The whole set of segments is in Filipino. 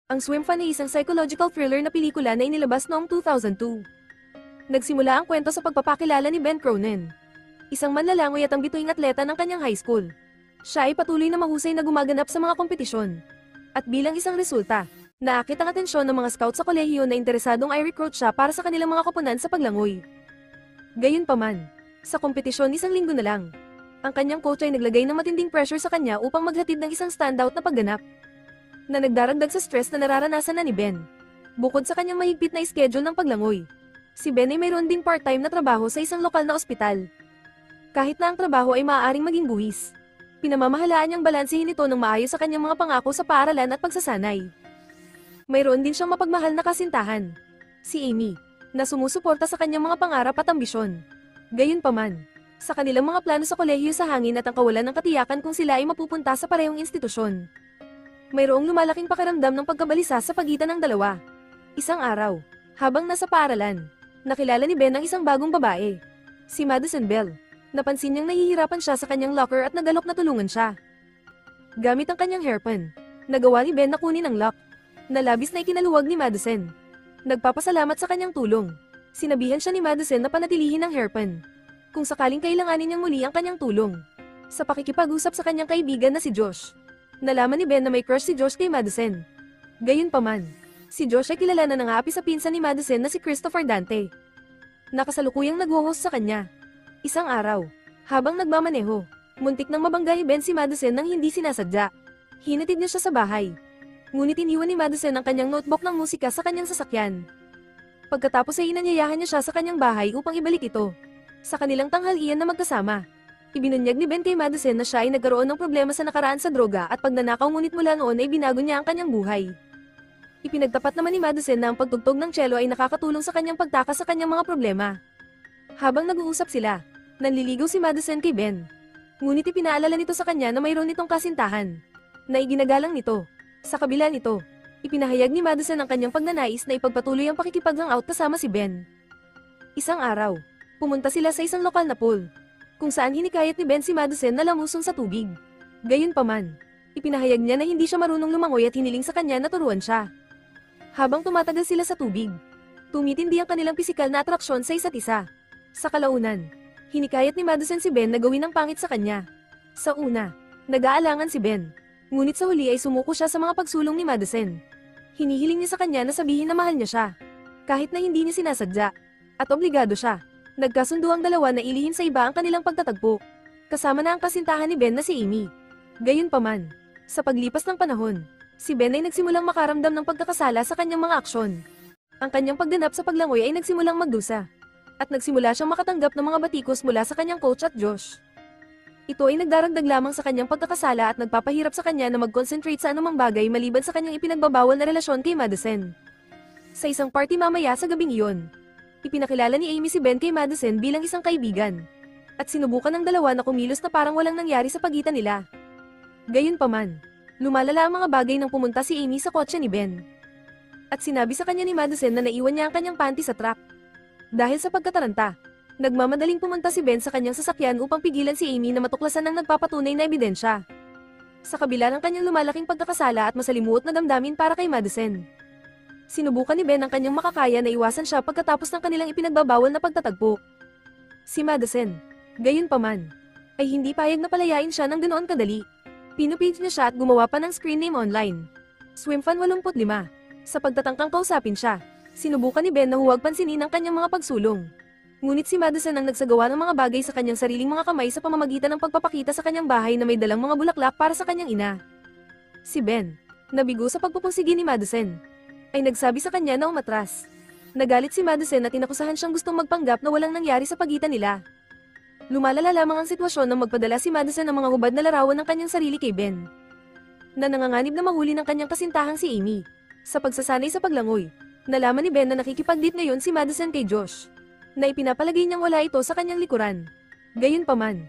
Ang Swim Fan ay isang psychological thriller na pelikula na inilabas noong 2002. Nagsimula ang kwento sa pagpapakilala ni Ben Cronin, isang manlalangoy at ang bituing atleta ng kanyang high school. Siya ay patuloy na mahusay na gumaganap sa mga kompetisyon. At bilang isang resulta, naakit ang atensyon ng mga scout sa kolehiyo na interesadong i-recruit siya para sa kanilang mga koponan sa paglangoy. Gayunpaman, sa kompetisyon isang linggo na lang, ang kanyang coach ay naglagay ng matinding pressure sa kanya upang maghatid ng isang standout na pagganap, na nagdaragdag sa stress na nararanasan na ni Ben. Bukod sa kanyang mahigpit na schedule ng paglangoy, si Ben ay mayroon ding part-time na trabaho sa isang lokal na ospital. Kahit na ang trabaho ay maaaring maging buwis, pinamamahalaan niyang balansehin ito ng maayos sa kanyang mga pangako sa paaralan at pagsasanay. Mayroon din siyang mapagmahal na kasintahan, si Amy, na sumusuporta sa kanyang mga pangarap at ambisyon. Gayunpaman, sa kanilang mga plano sa kolehiyo sa hangin at ang kawalan ng katiyakan kung sila ay mapupunta sa parehong institusyon, mayroong lumalaking pakiramdam ng pagkabalisa sa pagitan ng dalawa. Isang araw, habang nasa paaralan, nakilala ni Ben ang isang bagong babae, si Madison Bell. Napansin niyang nahihirapan siya sa kanyang locker at nagalok na tulungan siya. Gamit ang kanyang hairpin, nagawa ni Ben na kunin ang lock, na labis na ikinaluwag ni Madison. Nagpapasalamat sa kanyang tulong, sinabihan siya ni Madison na panatilihin ang hairpin kung sakaling kailanganin niyang muli ang kanyang tulong. Sa pakikipag-usap sa kanyang kaibigan na si Josh, nalaman ni Ben na may crush si Josh kay Madison. Gayunpaman, si Josh ay kilala na nang-aapi sa pinsan ni Madison na si Christopher Dante, nakasalukuyang nag-host sa kanya. Isang araw, habang nagmamaneho, muntik nang mabangga ni Ben si Madison nang hindi sinasadya. Hinatid niya siya sa bahay, ngunit iniwan ni Madison ang kanyang notebook ng musika sa kanyang sasakyan. Pagkatapos ay inanyayahan niya siya sa kanyang bahay upang ibalik ito. Sa kanilang tanghalian na magkasama, ibinunyag ni Ben kay Madison na siya ay nagkaroon ng problema sa nakaraan sa droga at pagnanakaw, ngunit mula noon ay binago niya ang kanyang buhay. Ipinagtapat naman ni Madison na ang pagtugtog ng cello ay nakakatulong sa kanyang pagtakas sa kanyang mga problema. Habang nag-uusap sila, nanliligaw si Madison kay Ben, ngunit ipinaalala nito sa kanya na mayroon itong kasintahan, na iginagalang nito. Sa kabila nito, ipinahayag ni Madison ang kanyang pagnanais na ipagpatuloy ang pakikipag-hangout kasama si Ben. Isang araw, pumunta sila sa isang lokal na pool, kung saan hinikayat ni Ben si Madison na lamuson sa tubig. Gayunpaman, ipinahayag niya na hindi siya marunong lumangoy at hiniling sa kanya na turuan siya. Habang tumatagal sila sa tubig, tumitindi ang kanilang pisikal na atraksyon sa isa't isa. Sa kalaunan, hinikayat ni Madison si Ben na gawin ang pangit sa kanya. Sa una, nag-aalangan si Ben, ngunit sa huli ay sumuko siya sa mga pagsulong ni Madison. Hinihiling niya sa kanya na sabihin na mahal niya siya, kahit na hindi niya sinasadya, at obligado siya. Nagkasundo ang dalawa na ilihim sa iba ang kanilang pagtatagpo, kasama na ang kasintahan ni Ben na si Amy. Gayunpaman, sa paglipas ng panahon, si Ben ay nagsimulang makaramdam ng pagkakasala sa kanyang mga aksyon. Ang kanyang pagganap sa paglangoy ay nagsimulang magdusa, at nagsimula siyang makatanggap ng mga batikos mula sa kanyang coach at Josh. Ito ay nagdaragdag lamang sa kanyang pagkakasala at nagpapahirap sa kanya na mag-concentrate sa anumang bagay maliban sa kanyang ipinagbabawal na relasyon kay Madison. Sa isang party mamaya sa gabing iyon, ipinakilala ni Amy si Ben kay Madison bilang isang kaibigan, at sinubukan ng dalawa na kumilos na parang walang nangyari sa pagitan nila. Gayunpaman, lumalala ang mga bagay nang pumunta si Amy sa kotse ni Ben, at sinabi sa kanya ni Madison na naiwan niya ang kanyang panty sa truck. Dahil sa pagkataranta, nagmamadaling pumunta si Ben sa kanyang sasakyan upang pigilan si Amy na matuklasan ng nagpapatunay na ebidensya. Sa kabila ng kanyang lumalaking pagkakasala at masalimuot na damdamin para kay Madison, sinubukan ni Ben ang kanyang makakaya na iwasan siya pagkatapos ng kanilang ipinagbabawal na pagtatagpo. Si Madison, gayunpaman, ay hindi payag na palayain siya ng ganoon kadali. Pinupage niya siya at gumawa pa ng screen name online, Swimfan 85. Sa pagtatangkang kausapin siya, sinubukan ni Ben na huwag pansinin ang kanyang mga pagsulong. Ngunit si Madison ang nagsagawa ng mga bagay sa kanyang sariling mga kamay sa pamamagitan ng pagpapakita sa kanyang bahay na may dalang mga bulaklak para sa kanyang ina. Si Ben, nabigo sa pagpupursige ni Madison, ay nagsabi sa kanya na umatras. Nagalit si Madison at inakusahan siyang gustong magpanggap na walang nangyari sa pagitan nila. Lumalala lamang ang sitwasyon nang magpadala si Madison ng mga hubad na larawan ng kanyang sarili kay Ben, na nanganganib na mahuli ng kanyang kasintahang si Amy. Sa pagsasanay sa paglangoy, nalaman ni Ben na nakikipag-date ngayon si Madison kay Josh, na ipinapalagay niyang wala ito sa kanyang likuran. Gayunpaman,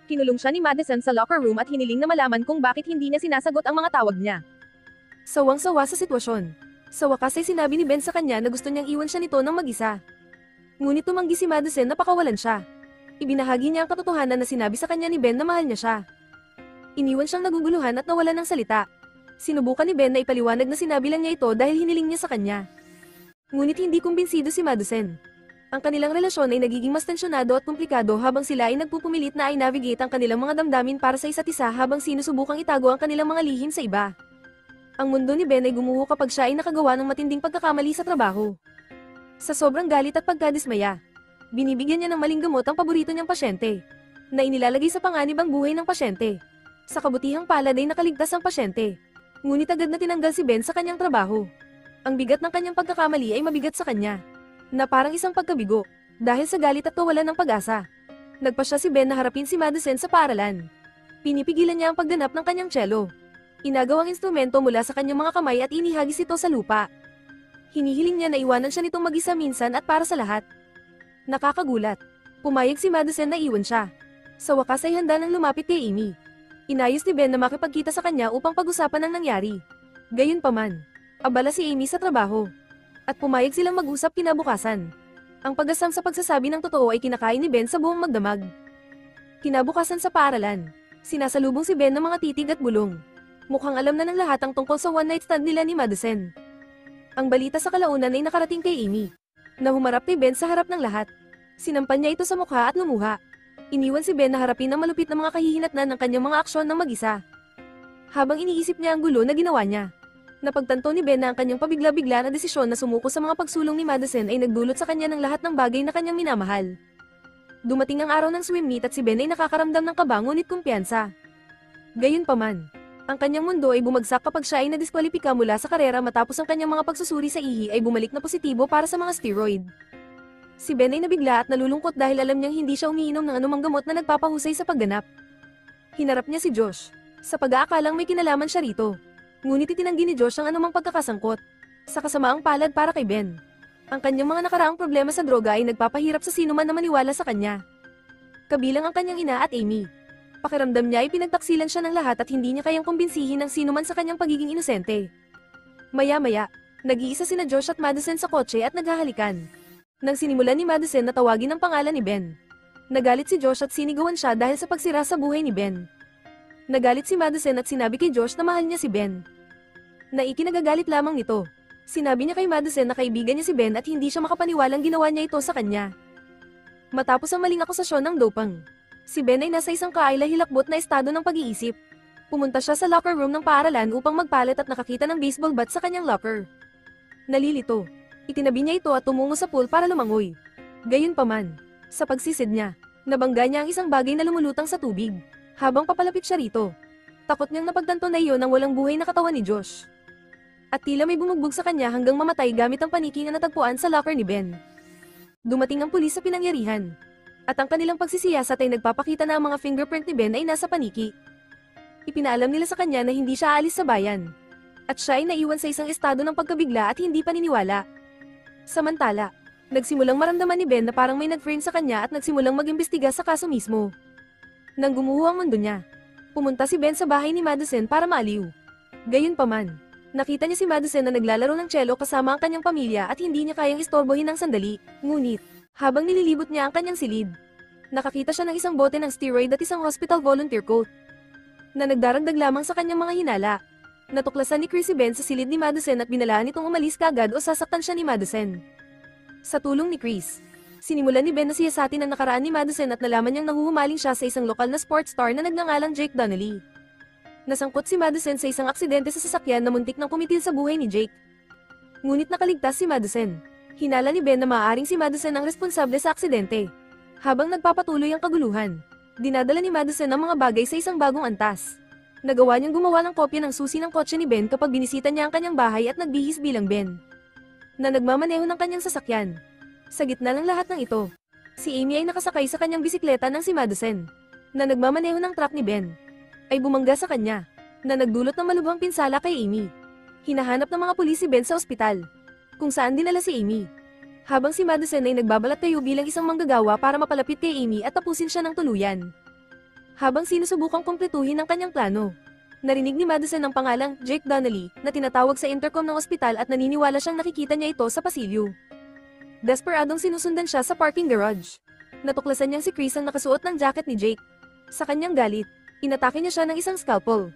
kinulong siya ni Madison sa locker room at hiniling na malaman kung bakit hindi niya sinasagot ang mga tawag niya. Sawang-sawa sa sitwasyon, sa wakas ay sinabi ni Ben sa kanya na gusto niyang iwan siya nito ng mag-isa. Ngunit tumanggi si Madison na pakawalan siya. Ibinahagi niya ang katotohanan na sinabi sa kanya ni Ben na mahal niya siya. Iniwan siyang naguguluhan at nawalan ng salita. Sinubukan ni Ben na ipaliwanag na sinabi lang niya ito dahil hiniling niya sa kanya. Ngunit hindi kumbinsido si Madison. Ang kanilang relasyon ay nagiging mas tensyonado at komplikado habang sila ay nagpupumilit na i-navigate ang kanilang mga damdamin para sa isa't isa habang sinusubukang itago ang kanilang mga lihim sa iba. Ang mundo ni Ben ay gumuho kapag siya ay nakagawa ng matinding pagkakamali sa trabaho. Sa sobrang galit at pagkadismaya, binibigyan niya ng maling gamot ang paborito niyang pasyente, na inilalagay sa panganib ang buhay ng pasyente. Sa kabutihang palad ay nakaligtas ang pasyente. Ngunit agad na tinanggal si Ben sa kanyang trabaho. Ang bigat ng kanyang pagkakamali ay mabigat sa kanya, na parang isang pagkabigo, dahil sa galit at kawalan ng pag-asa. Nagpa siya si Ben na harapin si Madison sa paaralan. Pinipigilan niya ang pagganap ng kanyang cello. Inagaw ang instrumento mula sa kanyang mga kamay at inihagis ito sa lupa. Hinihiling niya na iwanan siya nitong mag-isa minsan at para sa lahat. Nakakagulat. Pumayag si Madison na iwan siya. Sa wakas ay handa nang lumapit kay Amy. Inayos ni Ben na makipagkita sa kanya upang pag-usapan ang nangyari. Gayunpaman, abala si Amy sa trabaho. At pumayag silang mag-usap kinabukasan. Ang pag-asam sa pagsasabi ng totoo ay kinakain ni Ben sa buong magdamag. Kinabukasan sa paaralan, sinasalubong si Ben ng mga titig at bulong. Mukhang alam na ng lahat ang tungkol sa one-night stand nila ni Madison. Ang balita sa kalaunan ay nakarating kay Amy, na humarap kay Ben sa harap ng lahat. Sinampan niya ito sa mukha at lumuha. Iniwan si Ben na harapin ang malupit na mga kahihinatnan ng kanyang mga aksyon ng mag-isa. Habang iniisip niya ang gulo na ginawa niya, napagtanto ni Ben na ang kanyang pabigla-bigla na desisyon na sumuko sa mga pagsulong ni Madison ay nagdulot sa kanya ng lahat ng bagay na kanyang minamahal. Dumating ang araw ng swim meet at si Ben ay nakakaramdam ng kaba ngunit kumpiyansa. Gayunpaman, ang kanyang mundo ay bumagsak kapag siya ay nadiskwalipika mula sa karera matapos ang kanyang mga pagsusuri sa ihi ay bumalik na positibo para sa mga steroid. Si Ben ay nabigla at nalulungkot dahil alam niyang hindi siya umiinom ng anumang gamot na nagpapahusay sa pagganap. Hinarap niya si Josh, sa pag-aakalang may kinalaman siya rito. Ngunit itinanggi ni Josh ang anumang pagkakasangkot. Sa kasamaang palad para kay Ben, ang kanyang mga nakaraang problema sa droga ay nagpapahirap sa sinuman na maniwala sa kanya. Kabilang ang kanyang ina at Amy. Pakiramdam niya ay pinagtaksilan siya ng lahat at hindi niya kayang kumbinsihin ng sinuman sa kanyang pagiging inosente. Maya-maya, nag-iisa sina Josh at Madison sa kotse at naghahalikan. Nang sinimulan ni Madison na tawagin ang pangalan ni Ben, nagalit si Josh at sinigawan siya dahil sa pagsira sa buhay ni Ben. Nagalit si Madison at sinabi kay Josh na mahal niya si Ben. Na ikinagagalit lamang nito. Sinabi niya kay Madison na kaibigan niya si Ben at hindi siya makapaniwalang ginawa niya ito sa kanya. Matapos ang maling akusasyon ng dopang, si Ben ay nasa isang kaila-hilakbot na estado ng pag-iisip. Pumunta siya sa locker room ng paaralan upang magpalit at nakakita ng baseball bat sa kanyang locker. Nalilito. Itinabi niya ito at tumungo sa pool para lumangoy. Gayunpaman, sa pagsisid niya, nabangga niya ang isang bagay na lumulutang sa tubig. Habang papalapit siya rito, takot niyang napagtanto na iyon ang walang buhay na katawan ni Josh. At tila may bumugbog sa kanya hanggang mamatay gamit ang paniki na natagpuan sa locker ni Ben. Dumating ang pulis sa pinangyarihan. At ang kanilang pagsisiyasat ay nagpapakita na ang mga fingerprint ni Ben ay nasa paniki. Ipinaalam nila sa kanya na hindi siya aalis sa bayan. At siya ay naiwan sa isang estado ng pagkabigla at hindi paniniwala. Samantala, nagsimulang maramdaman ni Ben na parang may nag-frame sa kanya at nagsimulang mag-imbestiga sa kaso mismo. Nang gumuho ang mundo niya, pumunta si Ben sa bahay ni Madison para maaliw. Gayunpaman, nakita niya si Madison na naglalaro ng cello kasama ang kanyang pamilya at hindi niya kayang istorbohin ng sandali. Ngunit, habang nililibot niya ang kanyang silid, nakakita siya ng isang bote ng steroid at isang hospital volunteer coat na nagdaragdag lamang sa kanyang mga hinala. Natuklasan ni Chris si Ben sa silid ni Madison at binalaan itong umalis kaagad o sasaktan siya ni Madison. Sa tulong ni Chris, sinimulan ni Ben na siyasatin ang nakaraan ni Madison at nalaman niyang nahuhumaling siya sa isang lokal na sports star na nagngangalang Jake Donnelly. Nasangkot si Madison sa isang aksidente sa sasakyan na muntik nang kumitil sa buhay ni Jake. Ngunit nakaligtas si Madison. Hinala ni Ben na maaaring si Madison ang responsable sa aksidente. Habang nagpapatuloy ang kaguluhan, dinadala ni Madison ang mga bagay sa isang bagong antas. Nagawa niyang gumawa ng kopya ng susi ng kotse ni Ben kapag binisita niya ang kanyang bahay at nagbihis bilang Ben, na nagmamaneho ng kanyang sasakyan. Sa gitna ng lahat ng ito, si Amy ay nakasakay sa kanyang bisikleta ng si Madison, na nagmamaneho ng truck ni Ben, ay bumangga sa kanya, na nagdulot ng malubhang pinsala kay Amy. Hinahanap ng mga pulis si Ben sa ospital, kung saan dinala si Amy. Habang si Madison ay nagbabalat kayo bilang isang manggagawa para mapalapit kay Amy at tapusin siya ng tuluyan. Habang sinusubukang kumpletuhin ang kanyang plano, narinig ni Madison ang pangalang Jake Donnelly na tinatawag sa intercom ng ospital at naniniwala siyang nakikita niya ito sa pasilyo. Desperadong sinusundan siya sa parking garage. Natuklasan niyang si Chris ang nakasuot ng jacket ni Jake. Sa kanyang galit, inatake niya siya ng isang scalpel.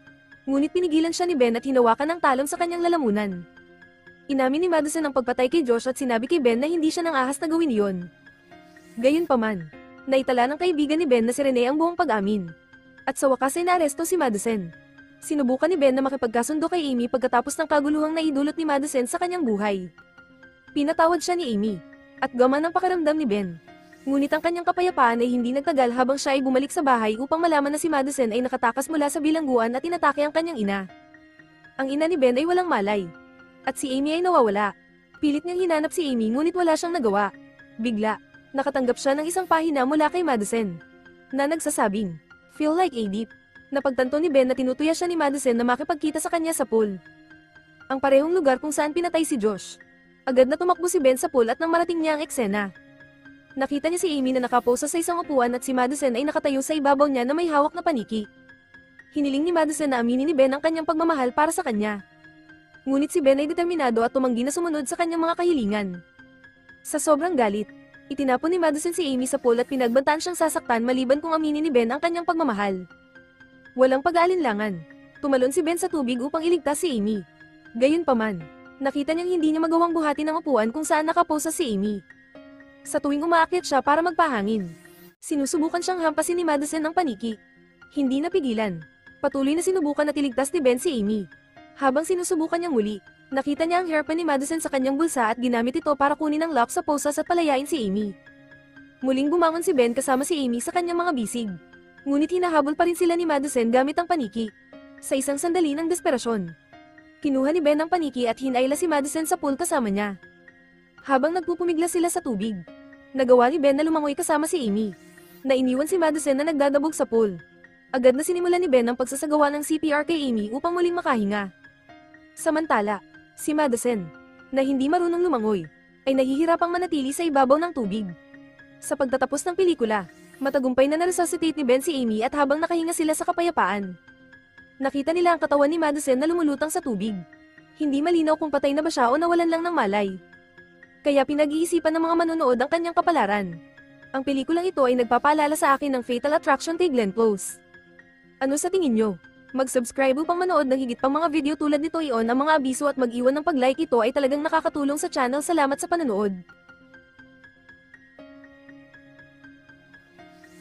Ngunit pinigilan siya ni Ben at hinawakan ng talon sa kanyang lalamunan. Inamin ni Madison ang pagpatay kay Josh at sinabi kay Ben na hindi siya nang ahas na gawin iyon. Gayunpaman, naitala ng kaibigan ni Ben na si Rene ang buong pag-amin. At sa wakas ay naaresto si Madison. Sinubukan ni Ben na makipagkasundo kay Amy pagkatapos ng kaguluhang naidulot ni Madison sa kanyang buhay. Pinatawad siya ni Amy, at gaman ang pakiramdam ni Ben. Ngunit ang kanyang kapayapaan ay hindi nagtagal habang siya ay bumalik sa bahay upang malaman na si Madison ay nakatakas mula sa bilangguan at inatake ang kanyang ina. Ang ina ni Ben ay walang malay. At si Amy ay nawawala. Pilit niyang hinanap si Amy ngunit wala siyang nagawa. Bigla, nakatanggap siya ng isang pahina mula kay Madison na nagsasabing, "Feel like a deep." Napagtanto ni Ben na tinutuya siya ni Madison na makipagkita sa kanya sa pool. Ang parehong lugar kung saan pinatay si Josh. Agad na tumakbo si Ben sa pool at nang marating niya ang eksena. Nakita niya si Amy na nakaposa sa isang upuan at si Madison ay nakatayo sa ibabaw niya na may hawak na paniki. Hiniling ni Madison na aminin ni Ben ang kanyang pagmamahal para sa kanya. Ngunit si Ben ay determinado at tumanggi na sumunod sa kanyang mga kahilingan. Sa sobrang galit, itinapon ni Madison si Amy sa pool at pinagbantaan siyang sasaktan maliban kung aminin ni Ben ang kanyang pagmamahal. Walang pag-aalinlangan, tumalon si Ben sa tubig upang iligtas si Amy. Gayunpaman, nakita niyang hindi niya magawang buhatin ang upuan kung saan nakaposa si Amy. Sa tuwing umaakyat siya para magpahangin, sinusubukan siyang hampasin ni Madison ng paniki. Hindi napigilan. Patuloy na sinubukan at iligtas ni Ben si Amy. Habang sinusubukan niyang muli, nakita niya ang hairpin ni Madison sa kanyang bulsa at ginamit ito para kunin ang lock sa posas at palayain si Amy. Muling bumangon si Ben kasama si Amy sa kanyang mga bisig. Ngunit hinahabol pa rin sila ni Madison gamit ang paniki. Sa isang sandali ng desperasyon, kinuha ni Ben ang paniki at hinayla si Madison sa pool kasama niya. Habang nagpupumiglas sila sa tubig, nagawa ni Ben na lumangoy kasama si Amy. Nainiwan si Madison na nagdadabog sa pool. Agad na sinimulan ni Ben ang pagsasagawa ng CPR kay Amy upang muling makahinga. Samantala, si Madison, na hindi marunong lumangoy, ay nahihirapang manatili sa ibabaw ng tubig. Sa pagtatapos ng pelikula, matagumpay na naresuscitate ni Ben si Amy at habang nakahinga sila sa kapayapaan, nakita nila ang katawan ni Madison na lumulutang sa tubig. Hindi malinaw kung patay na ba siya o nawalan lang ng malay. Kaya pinag-iisipan ng mga manonood ang kanyang kapalaran. Ang pelikulang ito ay nagpapaalala sa akin ng Fatal Attraction kay Glenn Close. Ano sa tingin nyo? Mag-subscribe upang manood ng higit pang mga video tulad nito, i-on ang mga abiso at mag-iwan ng pag-like, ito ay talagang nakakatulong sa channel. Salamat sa panonood.